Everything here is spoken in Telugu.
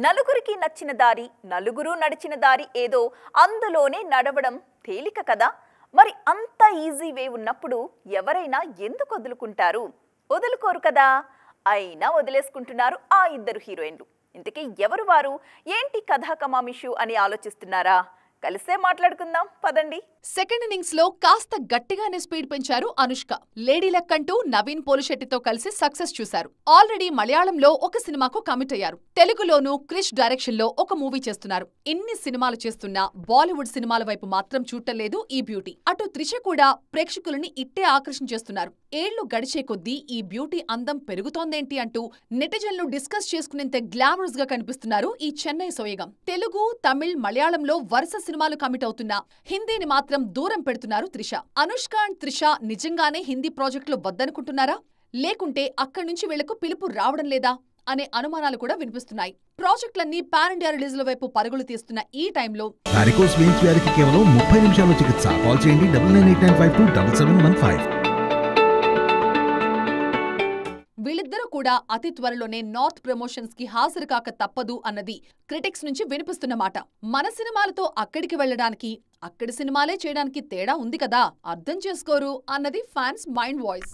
నలుగురికి నచ్చిన దారి నలుగురు నడిచిన దారి ఏదో అందులోనే నడవడం తేలిక కదా. మరి అంత ఈజీ వే ఉన్నప్పుడు ఎవరైనా ఎందుకు వదులుకుంటారు? వదులుకోరు కదా. అయినా వదిలేసుకుంటున్నారు ఆ ఇద్దరు హీరోయిన్లు. ఇంతకీ ఎవరు వారు, ఏంటి కథా కమామిషు అని ఆలోచిస్తున్నారా? కలిసే మాట్లాడుకుందాం పదండి. సెకండ్ ఇన్నింగ్స్ లో కాస్త గట్టిగానే స్పీడ్ పెంచారు అనుష్క. లేడీ లక్ అంటూ నవీన్ పోలిశెట్టితో కలిసి సక్సెస్ చూశారు. ఆల్రెడీ మలయాళంలో ఒక సినిమాకు కమిట్ అయ్యారు. తెలుగులోనూ క్రిష్ డైరెక్షన్ లో ఒక మూవీ చేస్తున్నారు. ఇన్ని సినిమాలు చేస్తున్నా బాలీవుడ్ సినిమాల వైపు మాత్రం చూడలేదు ఈ బ్యూటీ. అటు త్రిష కూడా ప్రేక్షకులని ఇట్టే ఆకర్షించేస్తున్నారు. ఏళ్లు గడిచే కొద్దీ ఈ బ్యూటీ అందం పెరుగుతోందేంటి అంటూ నెటిజన్లు డిస్కస్ చేసుకునేంత గ్లామరస్ గా కనిపిస్తున్నారు ఈ చెన్నై సోయగం. తెలుగు, తమిళ్, మలయాళంలో వరుస సినిమాలు కమిట్ అవుతున్నా హిందీని మాత్రం దూరం పెడుతున్నారు త్రిష. అనుష్క అండ్ త్రిష నిజంగానే హిందీ ప్రాజెక్టులు వద్దనుకుంటున్నారా? లేకుంటే అక్కడి నుంచి వీళ్లకు పిలుపు రావడం లేదా అనే అనుమానాలు కూడా వినిపిస్తున్నాయి. ప్రాజెక్టులన్నీ పాన్ ఇండియా రిలీజుల వైపు పరుగులు తీస్తున్న ఈ టైంలో వారికోస్ వెయిన్స్ వ్యాధికి కేవలం 30 నిమిషాల్లో చికిత్స. కాల్ చేయండి 9989527715. వీళ్ళిద్దరూ కూడా అతి త్వరలోనే నార్త్ ప్రమోషన్స్ కి హాజరు కాక తప్పదు అన్నది క్రిటిక్స్ నుంచి వినిపిస్తున్న మాట. మన సినిమాలతో అక్కడికి వెళ్లడానికి, అక్కడి సినిమాలే చేయడానికి తేడా ఉంది కదా, అర్థం చేసుకోరు అన్నది ఫ్యాన్స్ మైండ్ వాయిస్.